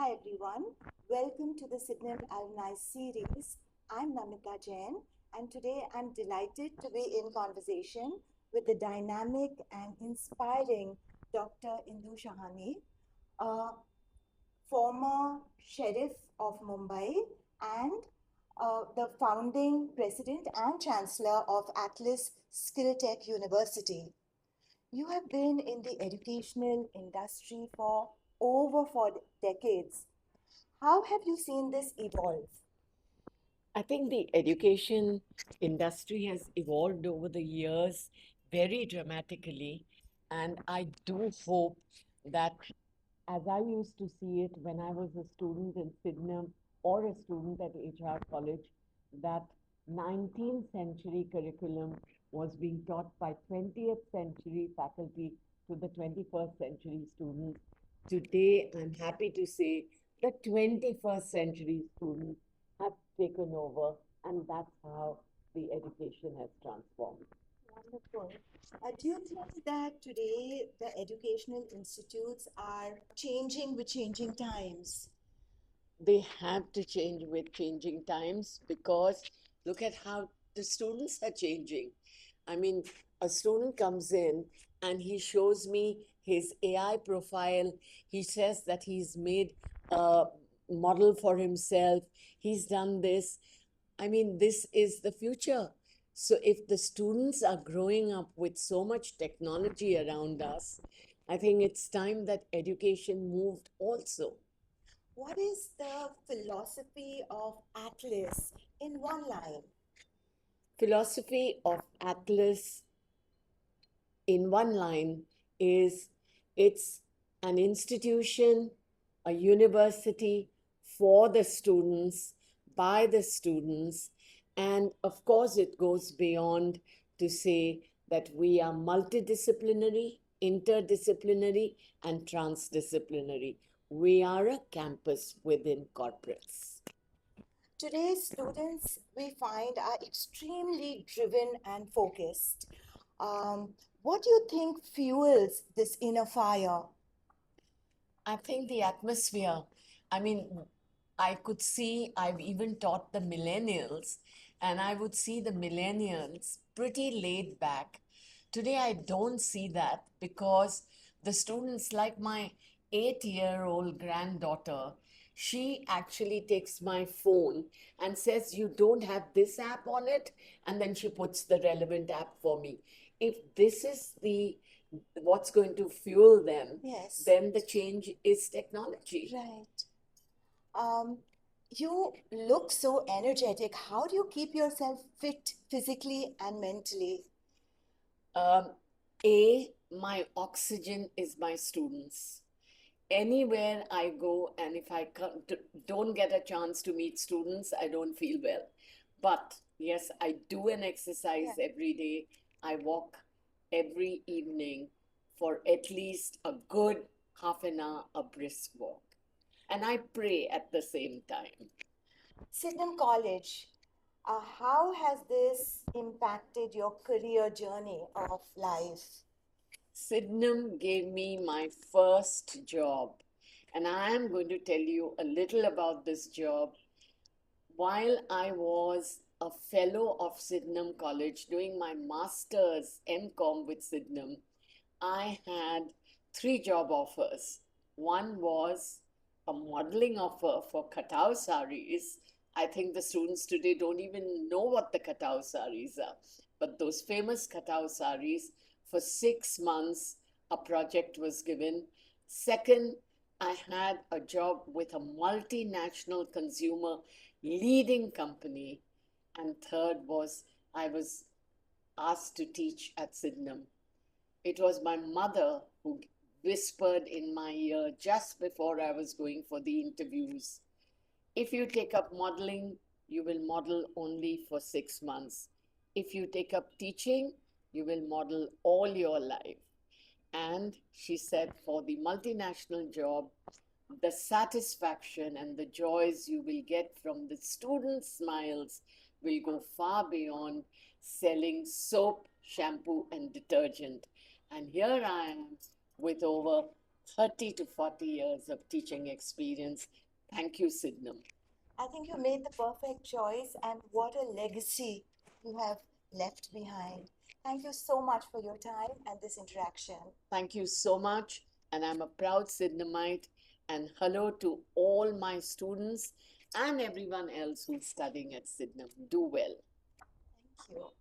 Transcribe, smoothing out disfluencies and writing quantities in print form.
Hi everyone, welcome to the Sydney Alumni Series. I'm Namita Jain, and today I'm delighted to be in conversation with the dynamic and inspiring Dr. Indu Shahani, a former sheriff of Mumbai and the founding president and chancellor of Atlas Skill Tech University. You have been in the educational industry for over 4 decades. How have you seen this evolve? I think the education industry has evolved over the years very dramatically, and I do hope that as I used to see it when I was a student in Sydenham or a student at HR College, that 19th century curriculum was being taught by 20th century faculty to the 21st century students. Today, I'm happy to say the 21st century students have taken over, and that's how the education has transformed. Wonderful. Do you think that today the educational institutes are changing with changing times? They have to change with changing times because look at how the students are changing. I mean, a student comes in and he shows me his AI profile. He says that he's made a model for himself, he's done this. I mean, this is the future. So, if the students are growing up with so much technology around us, I think it's time that education moved also. What is the philosophy of Atlas in one line? Philosophy of Atlas in one line is it's an institution, a university for the students, by the students, and of course, it goes beyond to say that we are multidisciplinary, interdisciplinary, and transdisciplinary. We are a campus within corporates. Today's students, we find, are extremely driven and focused. What do you think fuels this inner fire? I think the atmosphere, I mean, I could see, I've even taught the millennials, and I would see the millennials pretty laid back. Today, I don't see that because the students, like my 8-year-old granddaughter, she actually takes my phone and says, "You don't have this app on it," and then she puts the relevant app for me. If this is the what's going to fuel them, Yes. then the change is technology. Right. Um, you look so energetic. How do you keep yourself fit physically and mentally? Um, my oxygen is my students. Anywhere I go, and if I don't get a chance to meet students, I don't feel well. But yes, I do an exercise Yeah. every day. I walk every evening for at least a good half an hour, a brisk walk. And I pray at the same time. Sydenham College, how has this impacted your career journey of life? Sydenham gave me my first job, and I am going to tell you a little about this job. While I was a fellow of Sydenham College doing my master's MCom with Sydenham, I had three job offers. One was a modeling offer for Katao saris. I think the students today don't even know what the Katao saris are. But those famous Katao saris, for 6 months, a project was given. Second, I had a job with a multinational consumer leading company. And third was I was asked to teach at Sydenham. It was my mother who whispered in my ear just before I was going for the interviews. If you take up modeling, you will model only for 6 months. If you take up teaching, you will model all your life. And she said, for the multinational job, the satisfaction and the joys you will get from the students' smiles will go far beyond selling soap, shampoo, and detergent. And here I am with over 30 to 40 years of teaching experience. Thank you, Sidnam. I think you made the perfect choice, and what a legacy you have left behind. Thank you so much for your time and this interaction. Thank you so much. And I'm a proud Sidnamite. And hello to all my students and everyone else who's studying at Sydenham. Do well. Thank you.